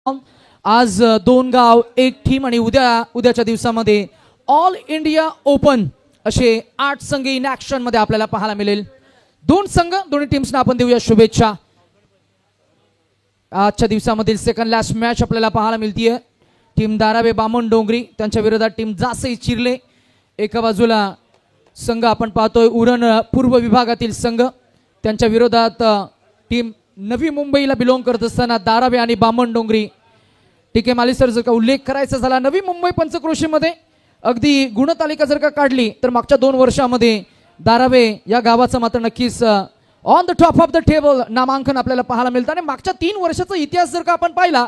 आज दोन गाव एक टीम आणि उद्याच्या दिवसामध्ये ऑल इंडिया ओपन असे 8 संघ इन ऍक्शन मध्ये आपल्याला पाहायला मिळेल। दोन संघ दोन्ही टीम्सना आपण देऊया शुभेच्छा। आजच्या दिवसामधील सेकंड लास्ट मॅच आपल्याला पाहायला मिळतीये। टीम दारावे बामण डोंगरी त्यांच्या विरोधात टीम जासई चिरले। एका बाजूला संघ आपण पाहतोय उरण पूर्व विभागातील संघ, त्यांच्या विरोधात टीम नवी मुंबईला बिलोंग करत असताना दारावे आणि बामण डोंगरी। टीके माली सर, जर का उल्लेख करायचा झाला नवी मुंबई पंचक्रोशीमध्ये अगदी गुणतालिका जर का काढली तर मागच्या 2 वर्षांमध्ये दारावे या गावाचं मात्र नक्कीच on the top of the table नामांकन आपल्याला पाहायला मिळतं। आणि मागच्या 3 वर्षाचा इतिहास जर का आपण पाहिला,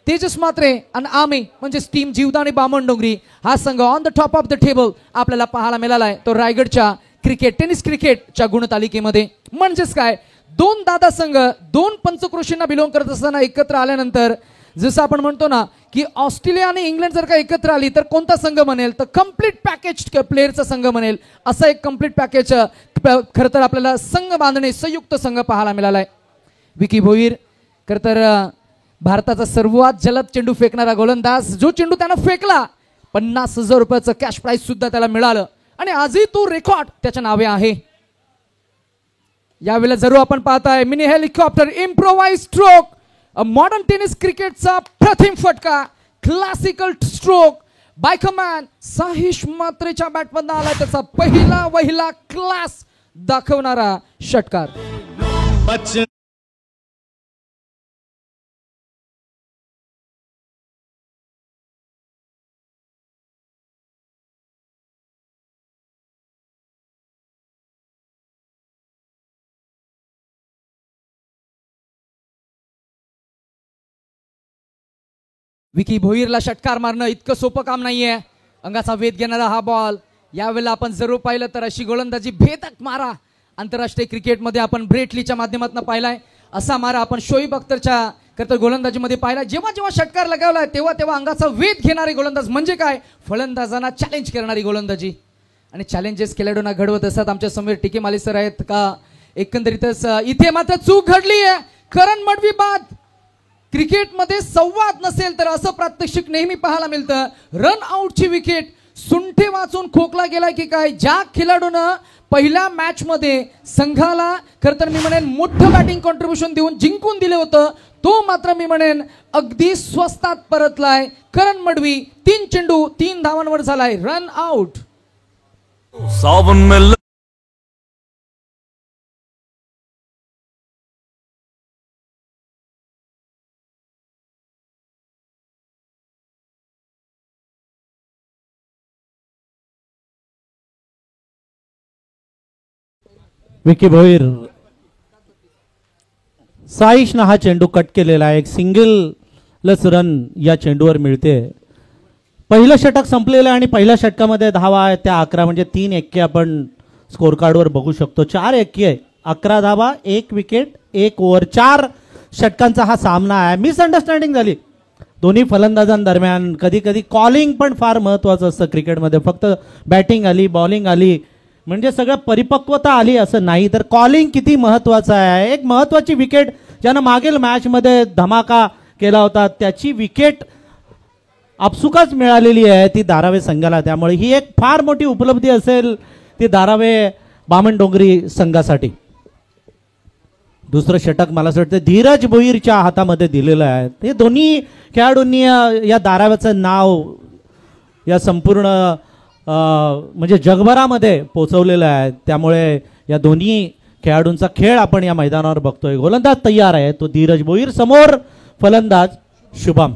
तेजस मात्रे आणि आम्ही म्हणजे टीम जीवदा आणि बामण डोंगरी हा संघ on the top of the table आपल्याला पाहायला मिळाला आहे। तो रायगडच्या टेनिस क्रिकेटच्या गुणतालिकेमध्ये म्हणजेच काय, 2 दादा संघ 2 पंचक्रोशींना बिलोंग करत असताना एकत्र आल्यानंतर जसं आपण म्हणतो ना की ऑस्ट्रेलिया आणि इंग्लंड जर का एकत्र आली तर कोणता संघ बनेल, तर कंप्लीट पॅकेज प्लेअरचा संघ बनेल। असा एक कंप्लीट पॅकेज खरं तर आपल्याला संघ बांधणे संयुक्त संघ पाहायला मिळाला आहे। विकी भोईर खरं तर भारताचा सर्वात जलद चेंडू फेकणारा गोलंदाज, जो चेंडू त्यानं फेकला 50,000 रुपयाचं कॅश प्राइज सुद्धा त्याला मिळालं आणि आजही तो रेकॉर्ड त्याच्या नावे आहे। यावेळेला जरूर आपण पाहताय mini helicopter improvise stroke, modern tennis क्रिकेटचा प्रथम फटका, क्लासिकल स्ट्रोक बाय कमॅन साहिश मात्रेच्या बॅटमधून आला, त्याचा पहिला क्लास दाखवणारा षटकार। विकी भोईरला षटकार मारणं इतकं सोपं काम नाहीये। अंगाचा वेध घेणारा हा बॉल, यावेळेला आपण जरूर पाहिलं तर अशी गोलंदाजी भेदक मारा आंतरराष्ट्रीय क्रिकेटमध्ये आपण ब्रेट लीच्या माध्यमातून पाहिलाय। असा मारा आपण शोएब अख्तरच्या करता गोलंदाजीमध्ये पाहिला। जेव्हा षटकार लगावलाय तेव्हा अंगाचा वेध घेणारी गोलंदाज म्हणजे काय, फलंदाजांना चॅलेंज करणारी गोलंदाजी आणि चॅलेंजेस खेळाडूंना घडवत असतात। आमच्या समोर टीके माली सर आहेत का, एकंदरीतच इथे मात्र चूक घडली आहे। करण मडवी बाद, क्रिकेटमध्ये संवाद नसेल तर असं प्रात्यक्षिक नेहमी पाहायला मिळतं। रन आउटची विकेट, सुंठे वाचून खोकला गेलाय की काय, ज्या खेळाडूनं पहिल्या मॅच मध्ये संघाला खरं तर मी म्हणेन मोठं बॅटिंग कॉन्ट्रीब्युशन देऊन जिंकून दिले होतं, तो मात्र मी म्हणेन अगदी स्वस्तात परतलाय। करण मडवी 3 चेंडू 3 धावांवर झालाय, रन आउट। विकी भोईर साईशनं हा चेंडू कट केलेला आहे। एक सिंगलच रन या चेंडूवर मिळते। पहिलं षटक संपलेलं आहे आणि पहिल्या षटकामध्ये धावा आहे त्या 11, म्हणजे 3 एक्के आपण स्कोर कार्डवर बघू शकतो। 4 एक्के आहे, 11 धावा, 1 विकेट, 1 ओव्हर, 4 षटकांचा हा सामना आहे। मिसअंडरस्टँडिंग झाली दोन्ही फलंदाजांदरम्यान। कधी कधी कॉलिंग पण फार महत्वाचं असतं क्रिकेटमध्ये, फक्त बॅटिंग आली बॉलिंग आली म्हणजे सगळं परिपक्वता आली असं नाही, तर कॉलिंग किती महत्वाचं आहे। एक महत्वाची विकेट ज्यानं मागील मॅच मध्ये धमाका केला होता त्याची विकेट आपसुकाच मिळालेली आहे ती दारावे संघाला, त्यामुळे ही एक फार मोठी उपलब्धी असेल ती दारावे बामण डोंगरी संघासाठी। दुसरं षटक मला असं वाटतं धीरज भोईरच्या हातामध्ये दिलेलं आहे। हे दोन्ही खेळाडूंनी या दाराव्याचं नाव या संपूर्ण म्हणजे जगभरामध्ये पोहोचवलेलं आहे, त्यामुळे या दोन्ही खेळाडूंचा खेळ आपण या मैदानावर बघतोय। गोलंदाज तयार आहे तो धीरज भोईर, समोर फलंदाज Shubham.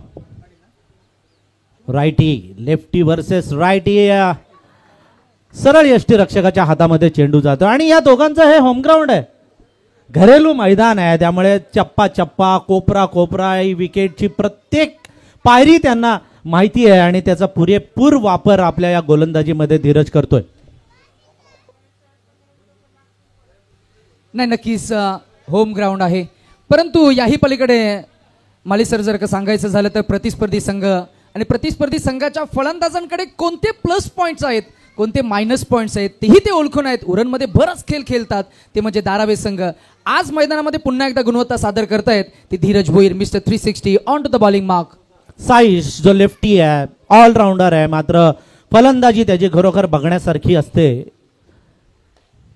Righty lefty versus righty, सरळ यष्टीरक्षकाच्या हातामध्ये चेंडू जातो आणि या दोघांचं हे होम ग्राउंड आहे, घरेलू मैदान आहे, त्यामुळे चप्पा चप्पा कोपरा कोपरा ही विकेटची प्रत्येक पायरी त्यांना माहिती आहे आणि त्याचा पुरेपूर वापर आपल्या या गोलंदाजीमध्ये धीरज करतोय। नाही, नक्कीच होम ग्राउंड आहे, परंतु याही पलीकडे माली सर जर का सांगायचं झालं तर प्रतिस्पर्धी संघ आणि प्रतिस्पर्धी संघाच्या फलंदाजांकडे कोणते प्लस पॉइंट्स आहेत कोणते मायनस पॉईंट्स आहेत तेही ते ओळखून आहेत. उरणमध्ये बराच खेळ खेळतात ते म्हणजे धारावे संघ. आज मैदानामध्ये पुन्हा एकदा गुणवत्ता सादर करतायत ते Dhiraj Bhoir, mister 360 on to the bowling mark. Saish जो लेफ्टी आहे, ऑलराऊंडर आहे, मात्र फलंदाजी त्याची खरोखर बघण्यासारखी असते.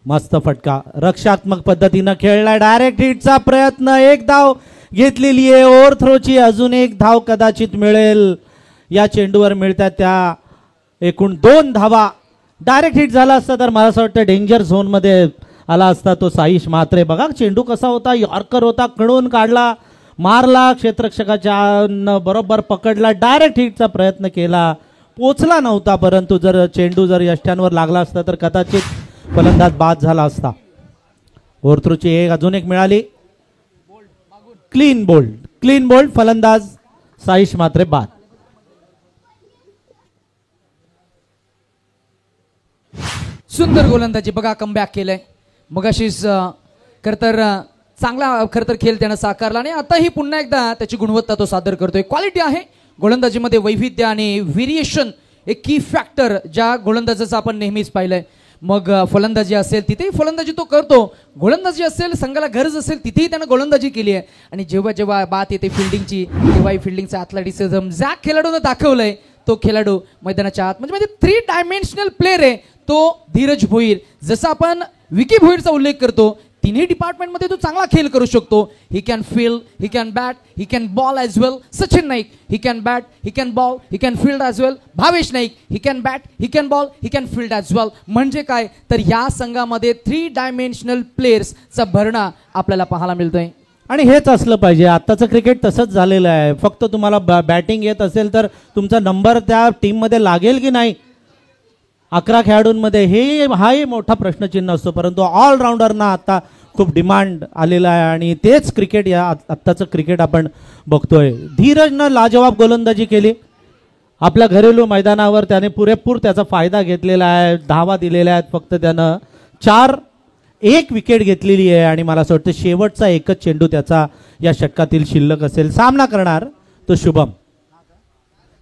मस्त फटका, रक्षात्मक पद्धतीनं खेळलाय, डायरेक्ट हिटचा प्रयत्न, एक धाव घेतलेली आहे. ओव्हर थ्रोची अजून एक धाव कदाचित मिळेल. या चेंडूवर मिळतात त्या एकूण 2 धावा. डायरेक्ट हिट झाला असता तर मला असं वाटतं डेंजर झोन मध्ये आला असता तो साईश म्हात्रे. बघा चेंडू कसा होता, यॉर्कर होता, कणून काढला, मारला, क्षेत्ररक्षकाच्या बरोबर पकडला, डायरेक्ट हिटचा प्रयत्न केला, पोचला नव्हता. परंतु जर चेंडू जर यष्ट्यांवर लागला असता तर कदाचित फलंदाज बाद झाला असता. ओव्हर थ्रोची अजून एक मिळाली. क्लीन बोल्ड, फलंदाज साईश म्हात्रे बाद. सुंदर गोलंदाजी बघा, कमबॅक केलंय. मगाशीच खरतर चांगला खेळ त्यानं साकारला आणि आताही पुन्हा एकदा त्याची गुणवत्ता तो सादर करतोय. क्वालिटी आहे गोलंदाजीमध्ये, वैविध्य आणि व्हेरिएशन एक की फॅक्टर ज्या गोलंदाजाचं आपण नेहमीच पाहिलंय. मग फलंदाजी असेल तिथेही फलंदाजी तो करतो, गोलंदाजी असेल संघाला गरज असेल तिथेही त्यानं गोलंदाजी केली आहे. आणि जेव्हा जेव्हा बात येते फिल्डिंगची तेव्हाही फिल्डिंगचा ॲथलेटिसिझम ज्या खेळाडूनं दाखवलंय तो खेळाडू मैदानाच्या आत म्हणजे 3 डायमेन्शनल प्लेअर आहे तो धीरज भोईर. जसं आपण विकी भोईरचा उल्लेख करतो, तिन्ही डिपार्टमेंटमध्ये तो चांगला खेळ करू शकतो. He can field, he can bat, he can bowl as well. Sachin Naik, he can bat, he can bowl, he can field as well. Bhavesh Naik, he can bat, he can bowl, he can field as well. म्हणजे काय तर या संघामध्ये 3 dimensional प्लेयर्सचा भरणा आपल्याला पाहायला मिळतोय. आणि हेच असलं पाहिजे. आत्ताचं क्रिकेट तसंच झालेलं आहे. फक्त तुम्हाला बॅटिंग येत असेल तर तुमचा नंबर त्या टीममध्ये लागेल की नाही 11 खेळाडूंमध्ये, हाही मोठा प्रश्नचिन्ह असतो. परंतु ऑलराऊंडरना आता खूप डिमांड आलेला आहे आणि तेच क्रिकेट, या आत्ताचं क्रिकेट आपण बघतोय. धीरजनं लाजवाब गोलंदाजी केली. आपल्या घरेलू मैदानावर त्याने पुरेपूर त्याचा फायदा घेतलेला आहे. धावा दिलेल्या आहेत फक्त त्यानं 4, 1 विकेट घेतलेली आहे. आणि मला असं वाटतं शेवटचा एकच चेंडू त्याचा या षटकातील शिल्लक असेल. सामना करणार तो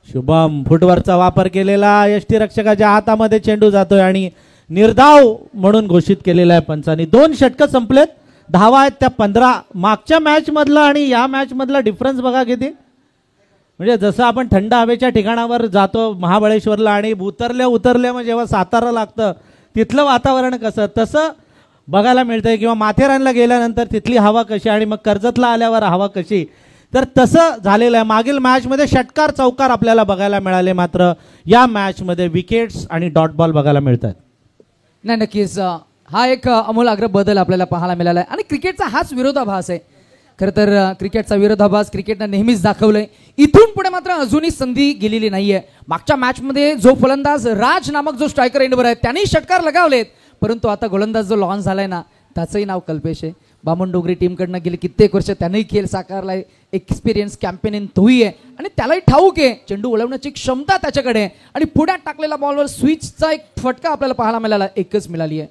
शुभम फुटवरचा वापर केलेला, यष्टीरक्षकाच्या हातामध्ये चेंडू जातोय आणि निर्धाव म्हणून घोषित केलेला आहे पंचांनी. 2 षटकं संपलेत, धावा आहेत त्या 15. मागच्या मॅच मधला आणि या मॅच मधला डिफरन्स बघा किती. म्हणजे जसं आपण थंड हवेच्या ठिकाणावर जातो महाबळेश्वरला आणि उतरल्या मग जेव्हा सातारा लागतं तिथलं वातावरण कसं, तसं बघायला मिळतंय. किंवा माथेरानला गेल्यानंतर तिथली हवा कशी आणि मग कर्जतला आल्यावर हवा कशी, तर तसं झालेलं आहे. मागील मॅचमध्ये षटकार चौकार आपल्याला बघायला मिळाले, मात्र या मॅचमध्ये विकेट्स आणि डॉट बॉल बघायला मिळतात. नाही, नक्कीच हा एक आमूलाग्र बदल आपल्याला पाहायला मिळाला आहे. आणि क्रिकेटचा हाच विरोधाभास आहे. खरं तर क्रिकेटचा विरोधाभास क्रिकेटनं नेहमीच दाखवलंय. इथून पुढे मात्र अजूनही संधी गेलेली नाहीये. मागच्या मॅचमध्ये जो फलंदाज राज नामक जो स्ट्रायकर एंडवर आहे त्यांनी षटकार लगावलेत, परंतु आता गोलंदाज जो लॉन्च झालाय ना त्याचंही नाव कल्पेश आहे. बामणडोंगरी टीमकडनं गेले कित्येक वर्ष त्यानंही खेळ साकारलाय. एक्सपिरियन्स कॅम्पेन तोही आहे आणि त्यालाही ठाऊक आहे चेंडू वळवण्याची क्षमता त्याच्याकडे आहे. आणि पुढ्यात टाकलेला बॉलवर स्विचचा एक फटका आपल्याला पाहायला मिळाला, एकच मिळाली आहे.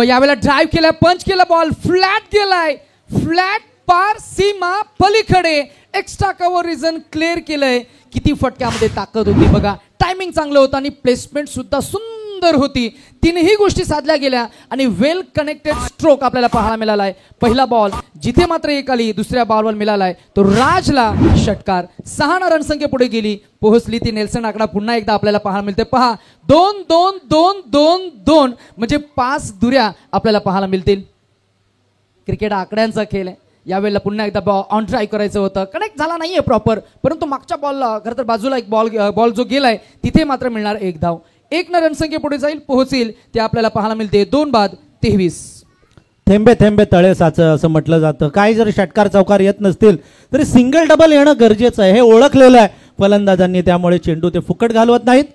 यावेळेला ड्राईव्ह केलाय, पंच केला, बॉल फ्लॅट गेलाय, फ्लॅट पार सीमा पलीकडे, एक्स्ट्रा कव्हर रिजन क्लिअर केलंय. किती फटक्यामध्ये ताकद होती बघा. टायमिंग चांगलं होतं आणि प्लेसमेंट सुद्धा सुंदर होती. तीनही गोष्टी साधल्या गेल्या आणि वेल कनेक्टेड स्ट्रोक आपल्याला पाहायला मिळालाय. पहिला बॉल जिथे मात्र एक आली, दुसऱ्या बॉलवर मिळालाय तो राजला षटकार. 6 रणसंख्या पुढे गेली, पोहोचली ती नेल्सन आकडा पुन्हा एकदा आपल्याला पाहायला मिळते. पहा 2 2 2 2 2 म्हणजे 5 दुऱ्या आपल्याला पाहायला मिळतील. क्रिकेट आकड्यांचा खेळ आहे. यावेळेला पुन्हा एकदा ऑन ट्राय करायचं होतं, कनेक्ट झाला नाहीये प्रॉपर, परंतु मागच्या बॉलला खरं तर बाजूला एक बॉल जो गेलाय तिथे मात्र मिळणार 1 धाव. 1 रणसंख्ये पुढे जाईल, पोहोचेल ते आपल्याला पाहायला मिळते. 2 बाद 23. थेंबे थेंबे तळे साचं असं म्हटलं जातं. काही जर षटकार चौकार येत नसतील तरी सिंगल डबल येणं गरजेचं आहे, हे ओळखलेलं आहे फलंदाजांनी. त्यामुळे चेंडू ते फुकट घालवत नाहीत.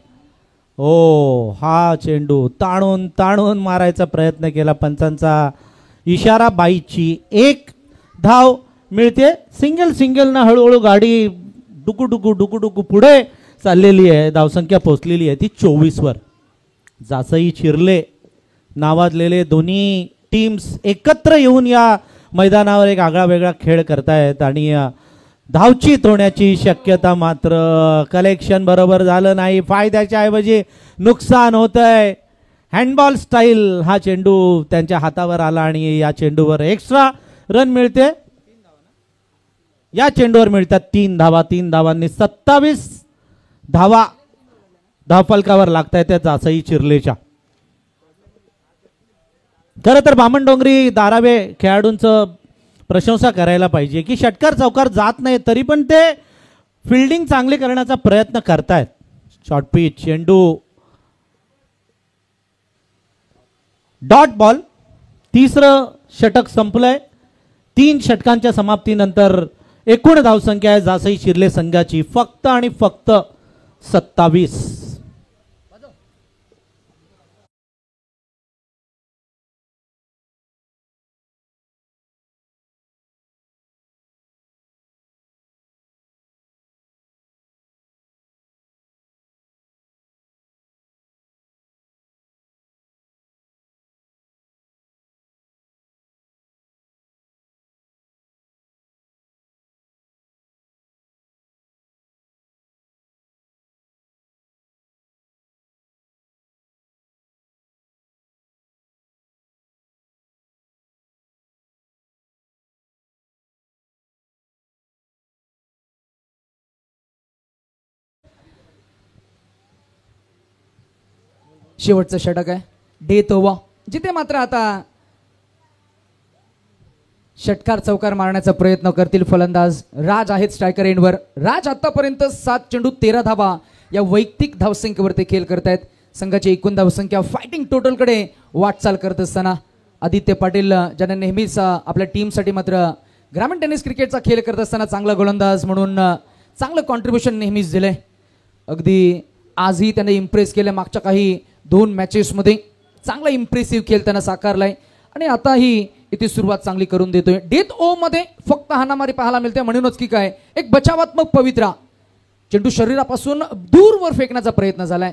हा चेंडू ताणून ताणून मारायचा प्रयत्न केला, पंचांचा इशारा बाईची. 1 धाव मिळते. सिंगल ना हळूहळू गाडी डुकू पुढे चाललेली आहे. धावसंख्या पोहोचलेली आहे ती 24 वर. जासई चिरले नावाजलेले दोन्ही टीम्स एकत्र येऊन या मैदानावर एक आगळा वेगळा खेळ करतायत आणि धावचीत होण्याची शक्यता मात्र कलेक्शन बरोबर झालं नाही. फायद्याच्या ऐवजी नुकसान होतंय. हँडबॉल स्टाईल हा चेंडू त्यांच्या हातावर आला आणि या चेंडूवर एक्स्ट्रा रन मिळते. या चेंडूवर मिळतात 3 धावा. 3 धावांनी 27 धावा धावफलकावर लागतायत त्या जासई चिर्लेच्या. खरं तर बामणडोंगरी धारावे खेळाडूंचं प्रशंसा करायला पाहिजे की षटकार चौकार जात नाही तरी पण ते फिल्डिंग चांगली करण्याचा प्रयत्न करतायत. शॉर्ट पिच चेंडू डॉट बॉल. तिसरं षटक संपलंय. 3 षटकांच्या समाप्तीनंतर एकूण धावसंख्या आहे जासई चिर्ले संघाची फक्त आणि फक्त 27. शेवटचं षटक आहे डेथ ओव्हर, जिथे मात्र आता षटकार चौकार मारण्याचा प्रयत्न करतील फलंदाज. राज आहेत स्ट्रायकर एंडवर. राज आतापर्यंत 7 चेंडू 13 धावा या वैयक्तिक धावसंख्येवर ते खेळ करतायत. संघाची एकूण धावसंख्या फायटिंग टोटलकडे वाटचाल करत असताना आदित्य पाटील ज्यांना नेहमीच आपल्या टीमसाठी मात्र ग्रामीण टेनिस क्रिकेटचा खेळ करत असताना चांगला गोलंदाज म्हणून चांगलं कॉन्ट्रीब्युशन नेहमीच दिलंय. अगदी आजही त्याने इम्प्रेस केलं. मागच्या काही 2 मॅचेसमध्ये चांगला इम्प्रेसिव्ह खेळ त्यानं साकारलाय आणि आताही इथे सुरुवात चांगली करून देतोय. डेथ ओव्हर मध्ये फक्त हाणामारी पाहायला मिळते. म्हणूनच की काय एक बचावात्मक पवित्रा चेंडू शरीरापासून दूरवर फेकण्याचा प्रयत्न झालाय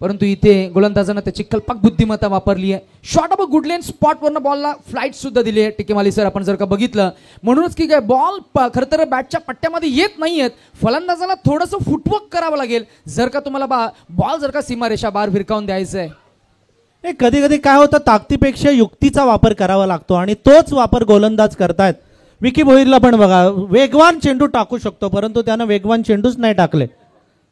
परंतु इथे गोलंदाजानं त्याची कल्पक बुद्धिमत्ता वापरली आहे. Short of a good length स्पॉटवरनं बॉलला फ्लाईट सुद्धा दिली आहे टिकेमाली सर आपण जर का बघितलं. म्हणूनच की काय बॉल खरं तर बॅटच्या पट्ट्यामध्ये येत नाहीयेत. फलंदाजाला थोडंसं फुटवर्क करावं लागेल जर का तुम्हाला बॉल जर का सीमारेषा बाहेर भिरकावून द्यायचं आहे. कधी कधी काय होतं ताकदीपेक्षा युक्तीचा वापर करावा लागतो आणि तोच वापर गोलंदाज करतायत. विकी भोईरला पण बघा वेगवान चेंडू टाकू शकतो परंतु त्यानं वेगवान चेंडूच नाही टाकले.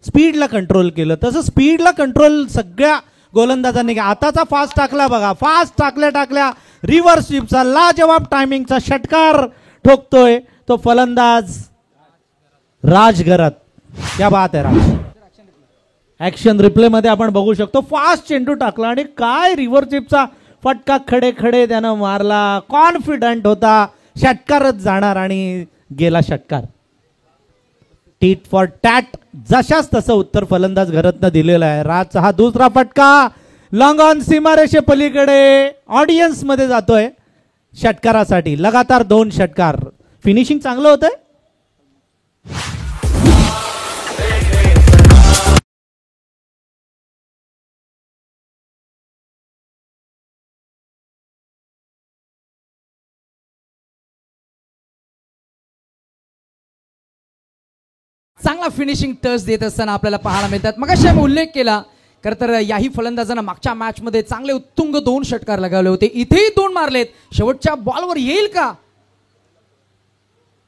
स्पीडला कंट्रोल केलं. तसं स्पीडला कंट्रोल सगळ्या गोलंदाजांनी आताचा फास्ट टाकला बघा. फास्ट टाकल्या रिव्हर्स स्वीपचा लाजवाब टायमिंगचा षटकार ठोकतोय तो फलंदाज राजगरत. क्या बात आहे राज. ऍक्शन रिप्ले मध्ये आपण बघू शकतो फास्ट चेंडू टाकला आणि काय रिव्हर्स स्वीपचा फटका खडे खडे त्यानं मारला. कॉन्फिडंट होता षटकारच जाणार आणि गेला षटकार. टीट फॉर टॅट जशाच तसं उत्तर फलंदाज घरतनं दिलेलं आहे. राजचा हा दुसरा फटका लॉंग ऑन सीमारेषे पलीकडे ऑडियन्स मध्ये जातोय षटकारासाठी. लगातार 2 षटकार. फिनिशिंग चांगलं होतंय. चांगला फिनिशिंग टच देत असताना आपल्याला पाहायला मिळतात. मग अशा उल्लेख केला खरं तर याही फलंदाजांना मागच्या मॅच मध्ये चांगले उत्तुंग 2 षटकार लगावले होते. इथेही 2 मारलेत. शेवटच्या बॉलवर येईल का.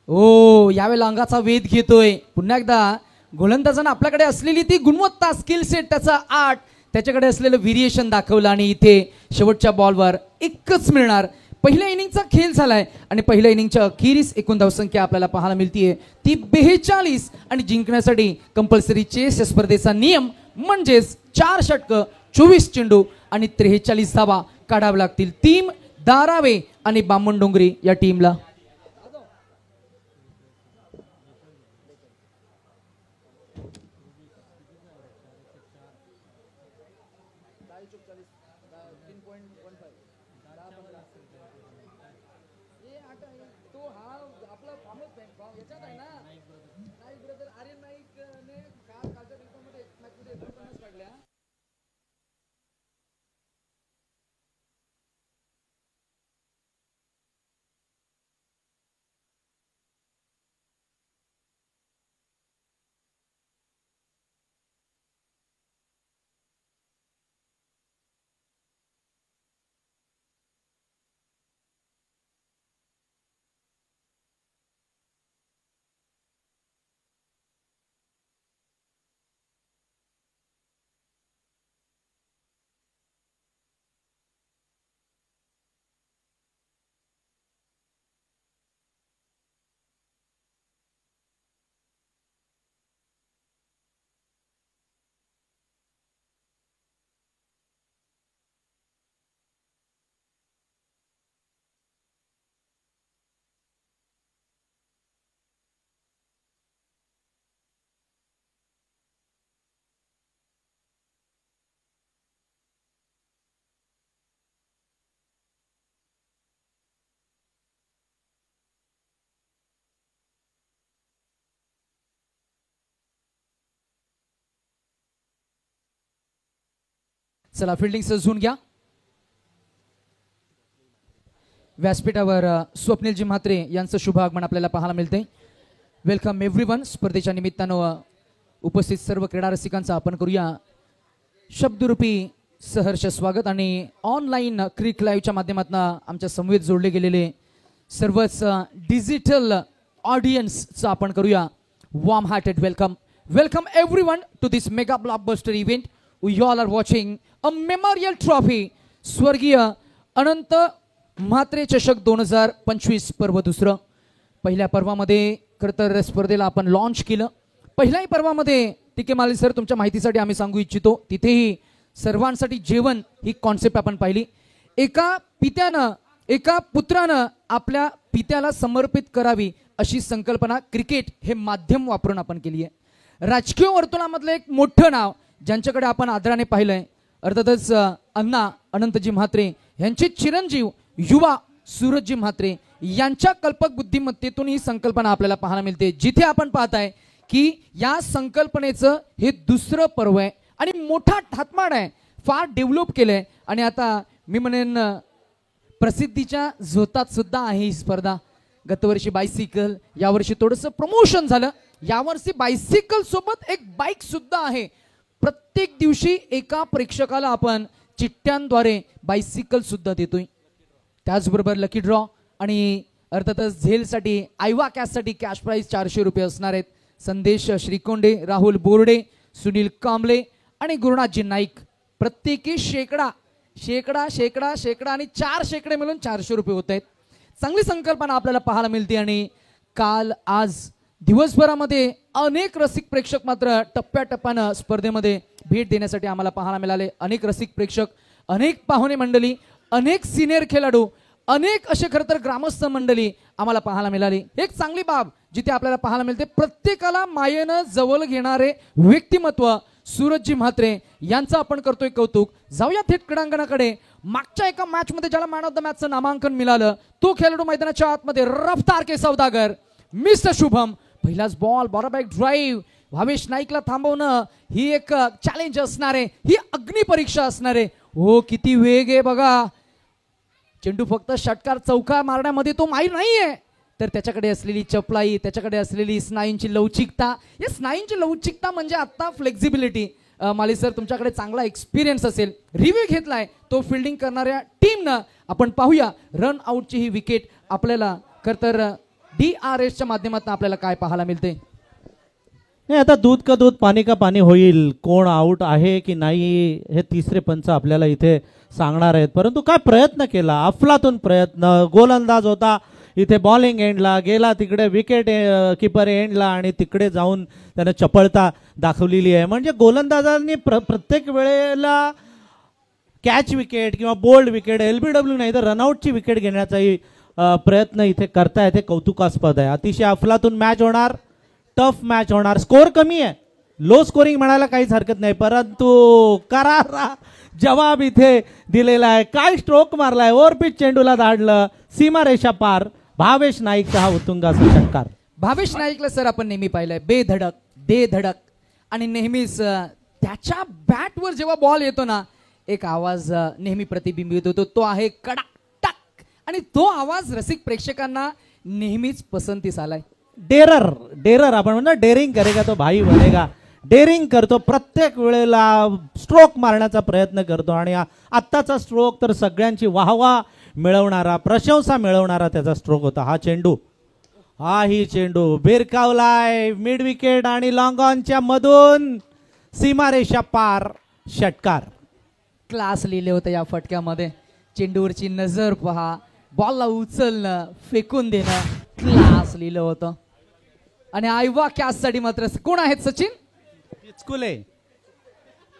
ओ यावेळेला अंगाचा वेध घेतोय. पुन्हा एकदा गोलंदाजांना आपल्याकडे असलेली ती गुणवत्ता स्किल सेट त्याचा आर्ट त्याच्याकडे असलेलं व्हेरिएशन दाखवलं आणि इथे शेवटच्या बॉलवर एकच मिळणार. पहिल्या इनिंगचा खेळ झालाय आणि पहिल्या इनिंगच्या अखेरीस एकूण धावसंख्या आपल्याला पाहायला मिळतीये ती 42 आणि जिंकण्यासाठी कंपल्सरी चेस स्पर्धेचा नियम म्हणजेच 4 षटकं 24 चेंडू आणि 43 धावा काढाव्या लागतील. टीम दारावे आणि बामणडोंगरी या टीमला. चला फिल्डिंग सजवून घ्या. व्यासपीठावर स्वप्नीलजी म्हात्रे यांचं शुभ आगमन आपल्याला पाहायला मिळते. Welcome everyone. स्पर्धेच्या निमित्तानं उपस्थित सर्व क्रीडा रसिकांचा आपण करूया शब्दरूपी सहर्ष स्वागत. आणि ऑनलाईन क्रिक लाईव्हच्या माध्यमातून आमच्या समवेत जोडले गेलेले सर्वच डिजिटल ऑडियन्सचं आपण करूया warm hearted welcome. Welcome everyone to this mega blockbuster event. We all are watching a memorial trophy स्वर्गीय अनंत म्हात्रे चषक 2025 पर्व दुसरं. पहिल्या पर्वामध्ये खरं तर स्पर्धेला आपण लॉन्च केलं. पहिल्याही पर्वामध्ये टीके माली सर तुमच्या माहितीसाठी आम्ही सांगू इच्छितो तिथेही सर्वांसाठी जेवण ही कॉन्सेप्ट आपण पाहिली. एका पित्यानं एका पुत्रानं आपल्या पित्याला समर्पित करावी अशी संकल्पना क्रिकेट हे माध्यम वापरून आपण केली आहे. राजकीय वर्तुळामधलं एक मोठं नाव ज्यांच्याकडे आपण आदराने पाहिलंय अर्थातच अण्णा अनंतजी म्हात्रे यांचे चिरंजीव युवा सूरजजी म्हात्रे यांच्या कल्पक बुद्धिमत्तेतून ही संकल्पना आपल्याला पाहायला मिळते. जिथे आपण पाहताय की या संकल्पनेचं हे दुसरं पर्व आहे आणि मोठा ठातमाड आहे. फार डेव्हलप केलंय आणि आता मी म्हणेन प्रसिद्धीच्या झोतात सुद्धा आहे ही स्पर्धा. गतवर्षी बायसिकल, यावर्षी थोडंसं प्रमोशन झालं. यावर्षी बायसिकल सोबत एक बाईक सुद्धा आहे. प्रत्येक दिवशी एका प्रेक्षकाला आपण चिठ्ठ्यांद्वारे बायसिकल सुद्धा देतोय. त्याचबरोबर लकी ड्रॉ आणि अर्थातच झेलसाठी आयवा कॅशसाठी कॅश प्राइस 400 रुपये असणार आहेत. संदेश श्रीकोंडे, राहुल बोर्डे, सुनील कांबळे आणि गुरुनाथजी नाईक प्रत्येकी शेकडा आणि 4 शेकडे मिळून 400 रुपये होत आहेत. चांगली संकल्पना आपल्याला पाहायला मिळते. आणि काल आज दिवसभरामध्ये अनेक रसिक प्रेक्षक मात्र टप्प्याटप्प्यानं स्पर्धेमध्ये भेट देण्यासाठी आम्हाला पाहायला मिळाले. अनेक रसिक प्रेक्षक, अनेक पाहुणे मंडळी, अनेक सिनियर खेळाडू, अनेक असे खरं तर ग्रामस्थ मंडळी आम्हाला पाहायला मिळाली. एक चांगली बाब जिथे आपल्याला पाहायला मिळते प्रत्येकाला मायेनं जवळ घेणारे व्यक्तिमत्व सूरजजी म्हात्रे यांचं आपण करतोय कौतुक. जाऊया थेट क्रीडांगणाकडे. मागच्या एका मॅच मध्ये ज्याला मॅन ऑफ द मॅचचं नामांकन मिळालं तो खेळाडू मैदानाच्या आतमध्ये रफ्तार के सौदागर मिस्टर शुभम. पहिलाच बॉल बॉलबॅक ड्राईव्ह. भावेश नाईकला थांबवणं ही एक चॅलेंज असणार आहे, ही अग्निपरीक्षा असणार आहे. हो किती वेग आहे बघा. चेंडू फक्त षटकार चौका मारण्यामध्ये तो माहीर नाहीये तर त्याच्याकडे असलेली चपलाई, त्याच्याकडे असलेली स्नायूंची लवचिकता. या स्नायूंची लवचिकता म्हणजे आता फ्लेक्झिबिलिटी. माली सर तुमच्याकडे चांगला एक्सपिरियन्स असेल. रिव्ह्यू घेतलाय तो फिल्डिंग करणाऱ्या टीमनं. आपण पाहूया रन आउटची ही विकेट आपल्याला खरं तर DRSच्या माध्यमातून आपल्याला काय पाहायला मिळते. नाही आता दूध का दूध पाणी का पाणी होईल. कोण आउट आहे की नाही हे तिसरे पंच आपल्याला इथे सांगणार आहेत. परंतु काय प्रयत्न केला, अफलातून प्रयत्न. गोलंदाज होता इथे बॉलिंग एंडला गेला, तिकडे विकेट किपर एंडला आणि तिकडे जाऊन त्यानं चपळता दाखवलेली आहे. म्हणजे गोलंदाजांनी प्रत्येक वेळेला कॅच विकेट किंवा बोल्ड विकेट, LBW नाही तर रनआउटची विकेट घेण्याचाही प्रयत्न इथे करतायत. हे कौतुकास्पद आहे. अतिशय अफलातून मॅच होणार, टफ मॅच होणार. स्कोर कमी आहे, लो स्कोरिंग म्हणायला काहीच हरकत नाही, परंतु करारा जवाब इथे दिलेला आहे. काय स्ट्रोक मारलाय, ओव्हरपिच चेंडूला धाडलं, सीमारेषा पार. भावेश नाईकचा हा उत्तुंगाचा षटकार. भावेश नाईकला सर आपण नेहमी पाहिलंय बेधडक, बेधडक आणि नेहमीच त्याच्या बॅटवर जेव्हा बॉल येतो ना एक आवाज नेहमी प्रतिबिंबित होतो. तो आहे कडक टक आणि तो आवाज रसिक प्रेक्षकांना नेहमीच पसंतीस आलाय. डेरर आपण म्हणतो, डेअरिंग करेगा तो भाई बनेगा. डेअरिंग करतो, प्रत्येक वेळेला स्ट्रोक मारण्याचा प्रयत्न करतो आणि आत्ताचा स्ट्रोक तर सगळ्यांची वाहवा मिळवणारा, प्रशंसा मिळवणारा त्याचा स्ट्रोक होता. हा चेंडू, ही चेंडू भिरकावलाय मिड विकेट आणि लॉंग ऑनच्या मधून सीमारेषा पार. षटकार. क्लास लिहिले होते या फटक्यामध्ये. चेंडूवरची नजर पहा, बॉलला उचलणं, फेकून देणं, क्लास लिहिलं होतं. आणि आयवा कॅचसाठी मात्र कोण आहेत? सचिन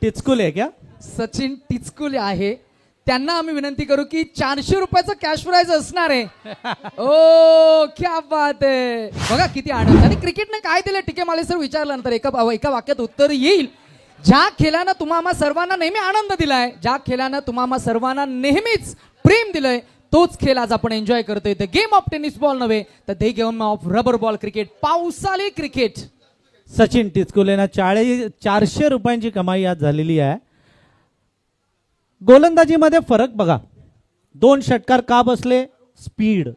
टिचकुले क्या? सचिन टिचकुले आहे. त्यांना आम्ही विनंती करू की 400 रुपयाचं कॅश प्राइज असणार आहे. ओ क्या बात आहे. बघा किती आनंद. आणि क्रिकेटने काय दिलं टीके माले सर विचारल्यानंतर एका वाक्यात उत्तर येईल. ज्या खेळानं तुम्हा सर्वांना नेहमी आनंद दिलाय, ज्या खेळानं तुम्हा सर्वांना नेहमीच प्रेम दिलंय, तोच खेळ आज आपण एन्जॉय करतोय. The game of tennis ball नव्हे तर the game of rubber ball cricket, पावसाळी क्रिकेट. सचिन टिचकुलेना 400 रुपयांची कमाई आज झालेली आहे. गोलंदाजीमध्ये फरक बघा, 2 षटकार का बसले? स्पीड,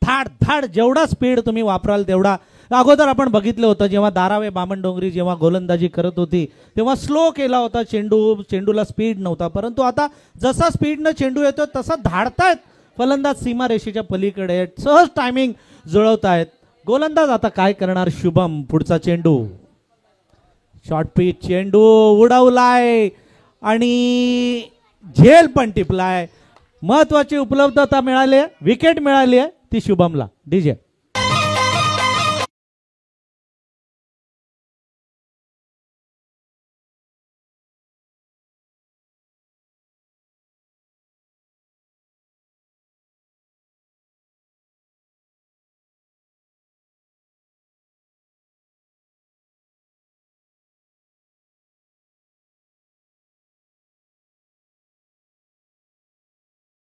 धाड धाड, जेवढा स्पीड तुम्ही वापराल तेवढा. अगोदर आपण बघितलं होतं जेव्हा दारावे बामणडोंगरी जेव्हा गोलंदाजी करत होती तेव्हा स्लो केला होता चेंडूला स्पीड नव्हता, परंतु आता जसा स्पीडनं चेंडू येतो तसा धाडतायत फलंदाज सीमारेषेच्या पलीकडे, सहज टायमिंग जुळवतायत. गोलंदाज आता काय करणार? शुभम, पुढचा चेंडू, शॉर्ट पिच चेंडू उडवलाय आणि झेल पण टिपलाय. महत्वाची उपलब्धता मिळाली आहे, विकेट मिळाली आहे ती शुभमला. डीजे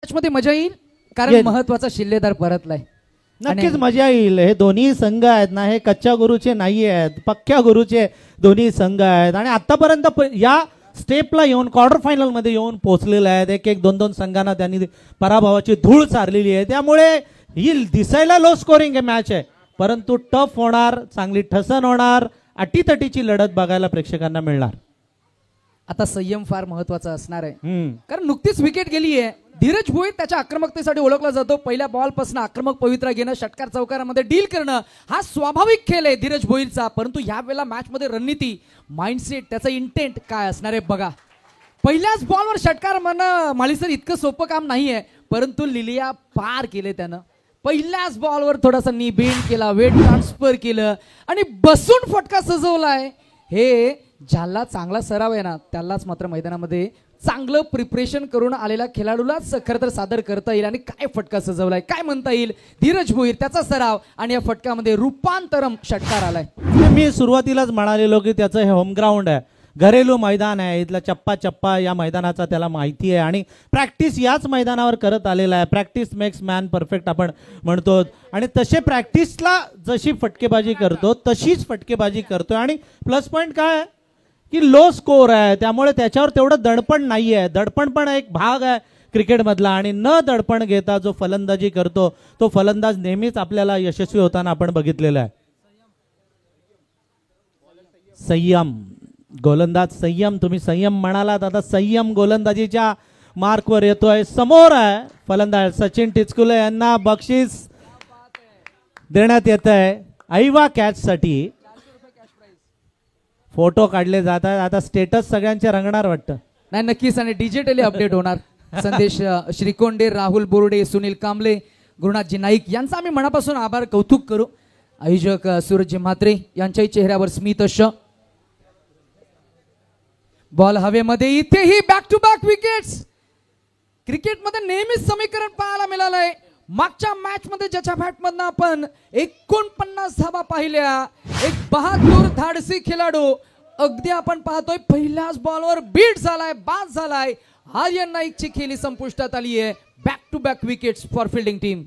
मध्ये मजा येईल कारण येईल. महत्वाचा शिल्लेदार परतलाय. नक्कीच मजा येईल. हे दोन्ही संघ आहेत ना, हे कच्च्या गुरुचे नाही आहेत, पक्क्या गुरुचे दोन्ही संघ आहेत आणि आतापर्यंत या स्टेपला येऊन क्वार्टर फायनल मध्ये येऊन पोहोचलेले आहेत. एक एक दोन दोन संघांना त्यांनी पराभवाची धूळ चारलेली आहे. त्यामुळे ही दिसायला लो स्कोरिंग मॅच आहे, परंतु टफ होणार, चांगली ठसन होणार, अटीतटीची लढत बघायला प्रेक्षकांना मिळणार. आता संयम फार महत्वाचा असणार आहे कारण नुकतीच विकेट गेली आहे. धीरज भोईर त्याच्या आक्रमकतेसाठी ओळखला जातो. पहिल्या बॉल पासून आक्रमक पवित्रा घेणं, षटकार चौकारामध्ये डील करणं हा स्वाभाविक खेळ आहे धीरज भोईरचा, परंतु ह्या वेळेला मॅच मध्ये रणनीती, माइंडसेट, त्याचा इंटेंट काय असणार आहे बघा. पहिल्याच बॉलवर षटकार म्हणणं माळीसर इतकं सोपं काम नाहीये, परंतु लिलिया पार केले त्यानं. पहिल्याच बॉलवर थोडासा नी बेंड केला, वेट ट्रान्सफर केलं आणि बसून फटका सजवलाय. हे ज्याला चांगला सराव आहे ना त्यालाच मात्र मैदानामध्ये चांगलं प्रिपरेशन करून आलेल्या खेळाडूलाच खरं तर सादर करता येईल. आणि काय फटका सजवलाय, काय म्हणता येईल. धीरज भोईर त्याचा सराव आणि या फटक्यामध्ये रूपांतरम षटकार आलाय. मी सुरुवातीलाच म्हणालेलो की त्याचं हे होम ग्राउंड आहे, घरेलू मैदान आहे, इथला चप्पा चप्पा या मैदानाचा त्याला माहिती आहे आणि प्रॅक्टिस याच मैदानावर करत आलेला आहे. प्रॅक्टिस मेक्स मॅन परफेक्ट आपण म्हणतो आणि तसे प्रॅक्टिसला जशी फटकेबाजी करतो तशीच फटकेबाजी करतो. आणि प्लस पॉईंट काय आहे की लो स्कोर आहे, त्यामुळे त्याच्यावर तेवढं दडपण नाही आहे. दडपण पण एक भाग आहे क्रिकेटमधला आणि न दडपण घेता जो फलंदाजी करतो तो फलंदाज नेहमीच आपल्याला यशस्वी होताना आपण बघितलेला आहे. संयम, गोलंदाज संयम, तुम्ही संयम म्हणालात, आता संयम गोलंदाजीच्या मार्कवर येतोय. समोर आहे फलंदाज सचिन टिचकुले यांना बक्षीस देण्यात येत आहे ऐवा कॅच साठी. फोटो काढले जात आहेत, आता स्टेटस सगळ्यांचे रंगणार वाटतं. नाही नक्कीच आणि डिजिटली अपडेट होणार. संदेश श्रीकोंडे, राहुल बोर्डे, सुनील कांबळे, गुरुनाथजी नाईक यांचा आम्ही मनापासून आभार कौतुक करू. आयोजक सूरजजी म्हात्रे यांच्याही चेहऱ्यावर स्मित श. बॉल हवेमध्ये, इथेही बॅक टू बॅक विकेट्स. क्रिकेटमध्ये नेहमीच समीकरण पाहायला मिळालंय. मागच्या मॅच मध्ये ज्याच्या बॅटमधनं आपण 49 धावा पाहिल्या, एक बहादूर धाडसी खेळाडू अगदी आपण पाहतोय पहिल्याच बॉलवर बीट झालाय, बाद झालाय. आर्यन नाईकची खेळी संपुष्टात आली आहे. Back to back wickets for fielding team.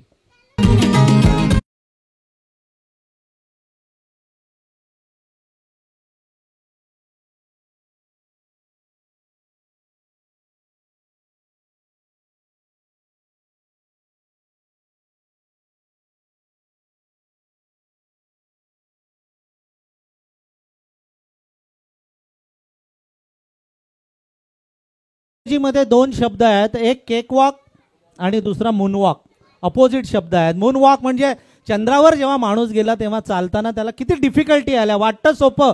मध्ये 2 शब्द आहेत, एक केक वॉक आणि दुसरा मूनवॉक. अपोजिट शब्द आहेत. मूनवॉक म्हणजे चंद्रावर जेव्हा माणूस गेला तेव्हा चालताना त्याला किती डिफिकल्टी आल्या, वाटतं सोपं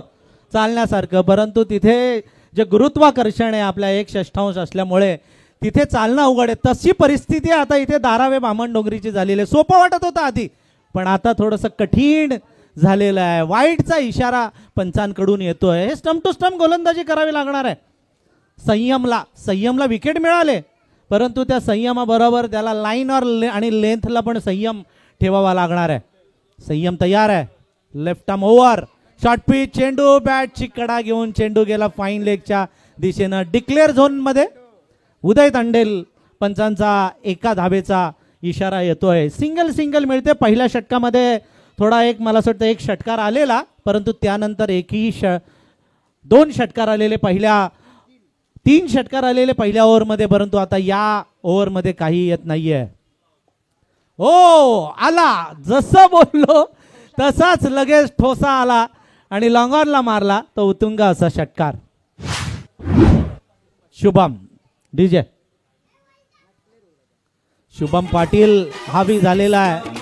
चालण्यासारखं, परंतु तिथे जे गुरुत्वाकर्षण आहे आपल्या 1/6 असल्यामुळे तिथे चालणं अवघड आहे. तशी परिस्थिती आता इथे दारावे बामणडोंगरीची झालेली आहे. सोपं वाटत होतं आधी, पण आता थोडंसं कठीण झालेलं आहे. वाईटचा इशारा पंचांकडून येतोय. हे स्टंप टू स्टंप गोलंदाजी करावी लागणार आहे. संयमला विकेट मिळाले, परंतु त्या संयमाबरोबर त्याला लाईनवर आणि लेंथला पण संयम ठेवावा लागणार आहे. संयम तयार आहे. Left arm over, short pitch चेंडू, बॅटची कडा घेऊन चेंडू गेला फाईन लेगच्या दिशेनं. डिक्लेअर झोन मध्ये उदय तांडेल पंचांचा एका धावेचा इशारा येतोय. सिंगल मिळते. पहिल्या षटकामध्ये थोडा मला असं वाटतं 1 षटकार आलेला, परंतु त्यानंतर 2 षटकार आलेले पहिल्या 3 षटकार आलेले पहिल्या ओव्हरमध्ये, परंतु आता या ओव्हरमध्ये काही येत नाहीये. ओ आला, जसं बोललो तसाच लगेच ठोसा आला आणि लॉंगॉनला मारला तो उतुंग असा षटकार. शुभम डीजे शुभम पाटील हावी झालेला आहे.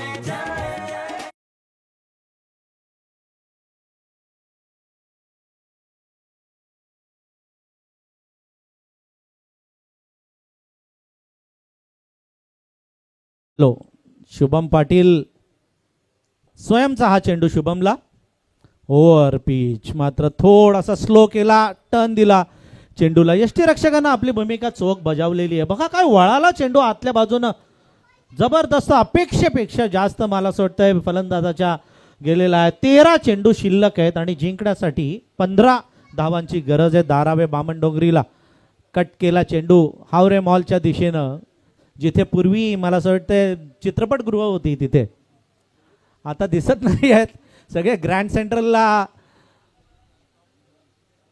शुभम पाटील स्वयंचा हा चेंडू शुभमला ओव्हर पिच, मात्र थोडासा स्लो केला, टर्न दिला चेंडूला. यष्टीरक्षकांना आपली भूमिका चोख बजावलेली आहे. बघा काय वळाला चेंडू आतल्या बाजूनं, जबरदस्त, अपेक्षेपेक्षा जास्त मला असं वाटतंय फलंदाजाच्या गेलेला आहे. 13 चेंडू शिल्लक आहेत आणि जिंकण्यासाठी 15 धावांची गरज आहे. धारावे बामणडोंगरीला कट केला चेंडू हावरे मॉलच्या दिशेनं, जिथे पूर्वी मला असं वाटतंय चित्रपटगृह होती, तिथे आता दिसत नाही आहेत. सगळे ग्रँड सेंट्रलला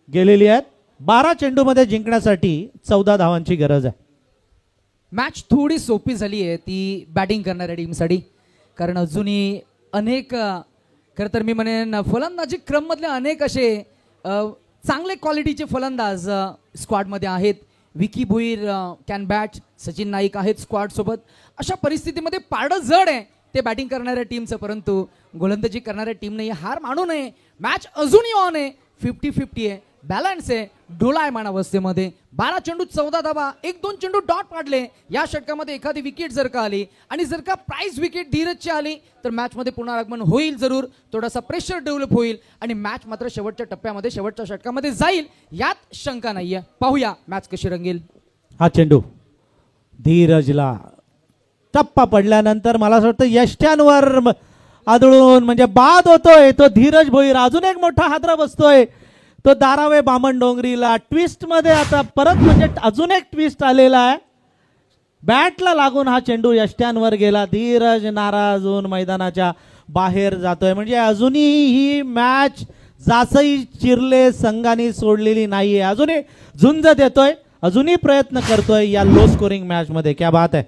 गेलेली आहेत. 12 चेंडूमध्ये जिंकण्यासाठी 14 धावांची गरज आहे. मॅच थोडी सोपी झाली आहे ती बॅटिंग करणाऱ्या टीमसाठी, कारण अजूनही अनेक खरं तर मी म्हणेन फलंदाजी क्रममधले अनेक असे चांगले क्वालिटीचे फलंदाज स्क्वॉडमध्ये आहेत. विकी भुईर कॅन बॅट, सचिन नाईक आहेत स्क्वॉड सोबत. अशा परिस्थितीमध्ये पारडं जड आहे ते बॅटिंग करणाऱ्या टीमचं, परंतु गोलंदाजी करणाऱ्या टीमने हार मानू नये. मॅच अजूनही ऑन आहे, 50-50 आहे, बॅलन्स आहे, डोलायमान अवस्थेमध्ये. 12 चेंडू 14 धावा, 1-2 चेंडू डॉट पाडले. या षटकामध्ये एखादी विकेट जर का आली आणि जर का प्राइज विकेट धीरजची आली तर मॅचमध्ये पुनरागमन होईल जरूर, थोडासा प्रेशर डेव्हलप होईल आणि मॅच मात्र शेवटच्या टप्प्यामध्ये शेवटच्या षटकामध्ये जाईल, यात शंका नाहीये. पाहूया मॅच कशी रंगेल. हा चेंडू धीरजला टप्पा पडल्यानंतर मला असं वाटतं यष्ट्यांवर आदळून म्हणजे बाद होतोय तो धीरज भोईर. अजून एक मोठा हादरा बसतोय तो धारावे बामणडोंगरीला. ट्विस्ट मध्ये आता परत म्हणजे अजून एक ट्विस्ट आलेला आहे. बॅटला लागून हा चेंडू यष्ट्यांवर गेला. धीरज नाराज होऊन मैदानाच्या बाहेर जातोय. म्हणजे अजूनही ही मॅच जासई चिरले संघाने सोडलेली नाहीये. अजूनही झुंज देतोय, अजूनही प्रयत्न करतोय या लो स्कोरिंग मॅच मध्ये. क्या बात आहे.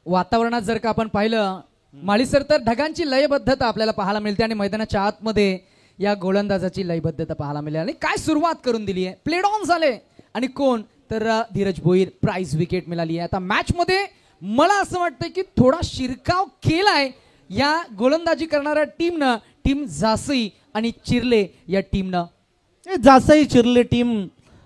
वातावरणात जर का आपण पाहिलं माळीसर तर ढगांची लयबद्धता आपल्याला पाहायला मिळते आणि मैदानाच्या आतमध्ये या गोलंदाजाची लयबद्धता पाहायला मिळेल. आणि काय सुरुवात करून दिली आहे, प्लेड ऑन झाले आणि कोण तर धीरज भोईर, प्राइज विकेट मिळाली आहे. आता मॅच मध्ये मला असं वाटतं की थोडा शिरकाव केलाय या गोलंदाजी करणाऱ्या टीमनं, टीम जासई आणि चिरले या टीमनं. जासई चिरले टीम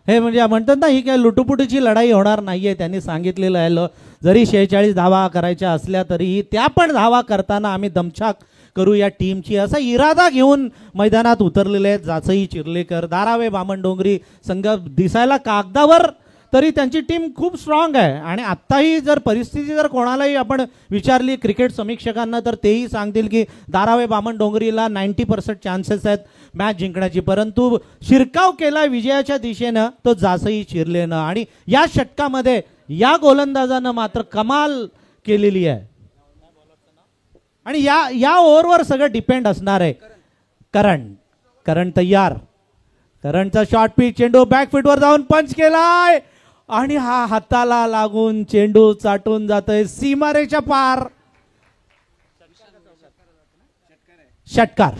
हे म्हणजे म्हणतात ना, ही काय लुटुपुटीची लढाई होणार नाहीये. त्यांनी सांगितलेलं आहे जरी 46 धावा करायच्या असल्या तरीही त्या पण धावा करताना आम्ही दमछाक करू या टीमची, असा इरादा घेऊन मैदानात उतरलेले आहेत जासई चिर्लेकर. धारावे बामणडोंगरी संघ दिसायला कागदावर तरी त्यांची टीम खूप स्ट्रॉंग आहे. आणि आत्ताही जर परिस्थिती जर कोणालाही आपण विचारली क्रिकेट समीक्षकांना तर तेही सांगतील की धारावे बामणडोंगरीला 90% चान्सेस आहेत मॅच जिंकण्याची. परंतु शिरकाव केला विजयाच्या दिशेनं तो जासई चिरलेनं. आणि या षटकामध्ये या गोलंदाजानं मात्र कमाल केलेली आहे. आणि या ओव्हरवर सगळं डिपेंड असणार आहे. करण तयार, करणचा शॉर्ट पिच चेंडू बॅकफुटवर जाऊन पंच केलाय आणि हा हाताला लागून चेंडू चाटून जातोय सीमारेच्या पार. षटकार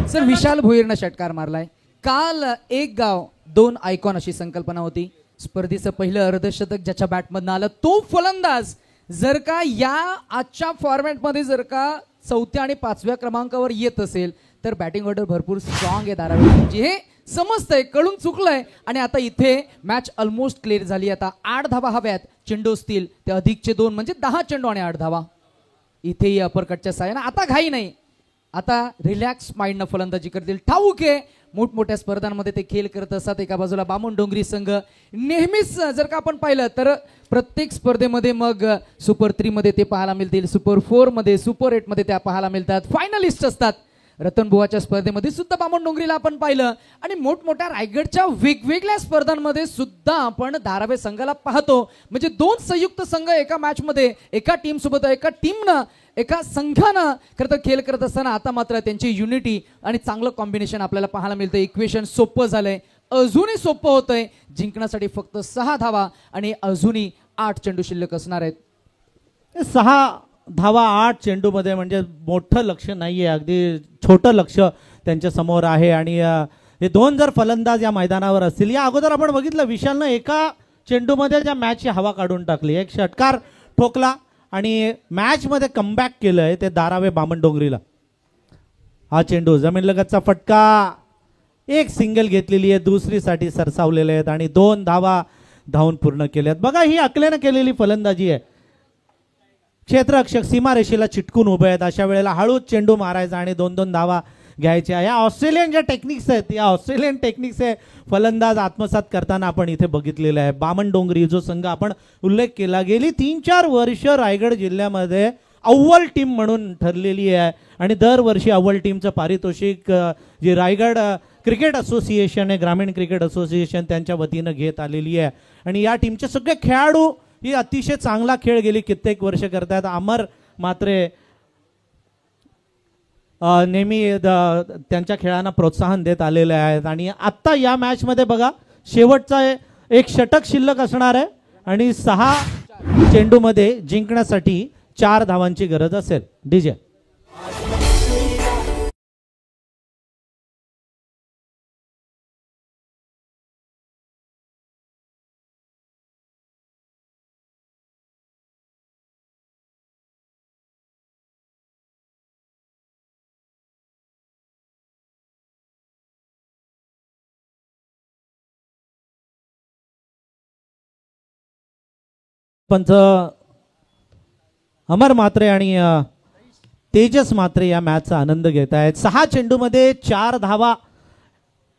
सर विशाल भोईरनं षटकार मारलाय. काल एक गाव 2 आयकॉन अशी संकल्पना होती. स्पर्धेचं पहिलं अर्धशतक ज्याच्या बॅटमधनं आलं तो फलंदाज जर का या आजच्या फॉर्मॅटमध्ये जर का 4थ्या आणि 5व्या क्रमांकावर येत असेल तर बॅटिंग ऑर्डर भरपूर स्ट्रॉंग आहे धारावी. हे समजतंय, कळून चुकलंय आणि आता इथे मॅच ऑलमोस्ट क्लिअर झाली. आता 8 धावा हव्यात. चेंडू असतील ते अधिकचे 2 म्हणजे 10 चेंडू आणि 8 धावा. इथेही अपरकटच्या साह्यानं आता घाई नाही, आता रिलॅक्स माइंडनं फलंदाजी करतील. ठाऊक आहे मोठमोठ्या स्पर्धांमध्ये ते खेळ करत असतात. एका बाजूला बामणडोंगरी संघ नेहमीच जर का आपण पाहिलं तर प्रत्येक स्पर्धेमध्ये मग सुपर 3 मध्ये ते पाहायला मिळतील, सुपर 4 मध्ये, सुपर 8 मध्ये त्या पाहायला मिळतात, फायनलिस्ट असतात. रतनबुवाच्या स्पर्धेमध्ये सुद्धा बामणडोंगरीला आपण पाहिलं आणि मोठमोठ्या रायगडच्या वेगवेगळ्या स्पर्धांमध्ये सुद्धा आपण धारावे संघाला पाहतो. म्हणजे 2 संयुक्त संघ एका मॅच मध्ये एका टीम सोबत, एका टीमनं एका संघानं खरं तर खेळ करत असताना आता मात्र त्यांची युनिटी आणि चांगलं कॉम्बिनेशन आपल्याला पाहायला मिळतं. इक्वेशन सोपं झालंय. अजूनही सोपं होतंय. जिंकण्यासाठी फक्त 6 धावा आणि अजूनही 8 चेंडू शिल्लक असणार आहेत. 6 धावा 8 चेंडूमध्ये म्हणजे मोठं लक्ष नाहीये, अगदी छोटं लक्ष त्यांच्या समोर आहे. आणि हे 2 जर फलंदाज या मैदानावर असतील, या अगोदर आपण बघितलं विशालनं एका चेंडूमध्ये ज्या मॅचची हवा काढून टाकली, एक षटकार ठोकला आणि मॅचमध्ये कमबॅक केलंय ते दारावे बामणडोंगरीला. हा चेंडू जमीनलगतचा फटका, एक सिंगल घेतलेली आहे, दुसरीसाठी सरसावलेले आहेत आणि 2 धावा धावून पूर्ण केल्यात. बघा ही अकलेनं केलेली फलंदाजी आहे. क्षेत्ररक्षक सीमारेषेला चिटकून उभे आहेत, अशा वेळेला हळूच चेंडू मारायचा आणि 2-2 धावा घ्यायच्या. या ऑस्ट्रेलियन ज्या टेक्निक्स आहेत, या ऑस्ट्रेलियन टेक्निक्स आहे फलंदाज आत्मसात करताना आपण इथे बघितलेलं आहे. बामणडोंगरी जो संघ आपण उल्लेख केला, गेली 3-4 वर्ष रायगड जिल्ह्यामध्ये अव्वल टीम म्हणून ठरलेली आहे आणि दरवर्षी अव्वल टीमचं पारितोषिक जे रायगड क्रिकेट असोसिएशन आहे, ग्रामीण क्रिकेट असोसिएशन, त्यांच्या वतीनं घेत आलेली आहे. आणि या टीमचे सगळे खेळाडू ही अतिशय चांगला खेळ गेली कित्येक वर्ष करतात. अमर मात्रे नेहमी त्यांच्या खेळांना प्रोत्साहन देत आलेले आहेत. आणि आत्ता या मॅचमध्ये बघा शेवटचा एक षटक शिल्लक असणार आहे आणि 6 चेंडूमध्ये जिंकण्यासाठी 4 धावांची गरज असेल. डीजे पंच अमर मात्रे आणि तेजस मात्रे या मॅचचा आनंद घेत आहेत. 6 चेंडूमध्ये 4 धावा,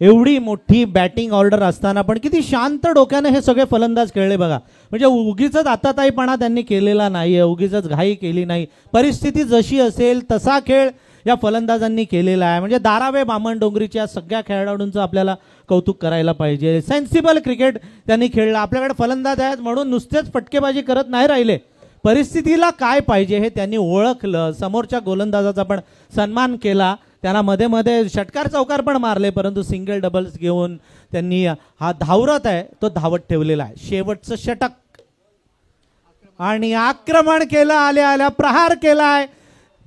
एवढी मोठी बॅटिंग ऑर्डर असताना पण किती शांत डोक्याने हे सगळे फलंदाज खेळले बघा. म्हणजे उगीच आताताईपणा त्यांनी केलेला नाहीये, उगीच घाई केली नाही. परिस्थिती जशी असेल तसा खेळ या फलंदाजांनी केलेला आहे. म्हणजे दारावे बामणडोंगरीच्या सगळ्या खेळाडूंचं आपल्याला कौतुक करायला पाहिजे. सेन्सिबल क्रिकेट त्यांनी खेळलं. आपल्याकडे फलंदाज आहेत म्हणून नुसतेच फटकेबाजी करत नाही राहिले, परिस्थितीला काय पाहिजे हे त्यांनी ओळखलं. समोरच्या गोलंदाजाचा पण सन्मान केला, त्यांना मध्ये मध्ये षटकार चौकार पण मारले, परंतु सिंगल डबल्स घेऊन त्यांनी हा धावरत आहे तो धावत ठेवलेला आहे. शेवटचं षटक आणि आक्रमण केलं, आल्या आल्या प्रहार केलाय,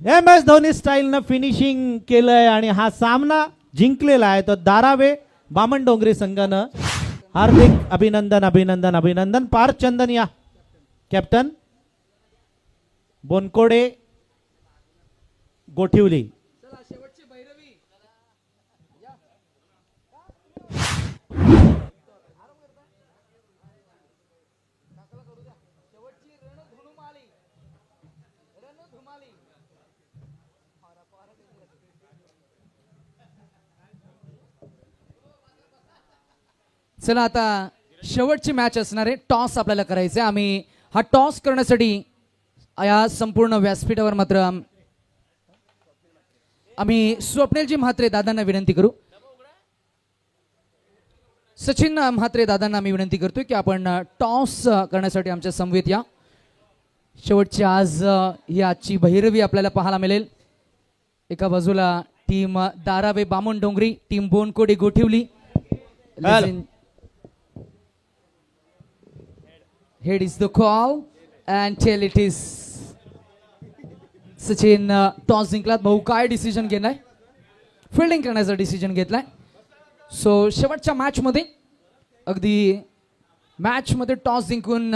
MS धोनी स्टाईलनं फिनिशिंग केलंय आणि हा सामना जिंकलेला आहे तो दारावे बामणडोंगरी संघानं. हार्दिक अभिनंदन अभिनंदन अभिनंदन. पार्थ चंदन या कॅप्टन, बोनकोडे गोठिवली. चला आता शेवटची मॅच असणार आहे. टॉस आपल्याला करायचं आहे. आम्ही हा टॉस करण्यासाठी या संपूर्ण व्यासपीठावर मात्र आम्ही स्वप्नीलजी म्हात्रे दादांना विनंती करू. सचिन म्हात्रे दादांना आम्ही विनंती करतोय की आपण टॉस करण्यासाठी आमच्या समवेत या. शेवटची आज ही आजची भैरवी आपल्याला पाहायला मिळेल. एका बाजूला team Darave Bamandongri, team Bonkode Gothivli. Head is the call and tail it is. Sachin toss जिंकलात. भाऊ काय डिसिजन घेतलाय? फिल्डिंग करण्याचा डिसिजन घेतलाय. सो शेवटच्या मॅच मध्ये अगदी मॅच मध्ये टॉस जिंकून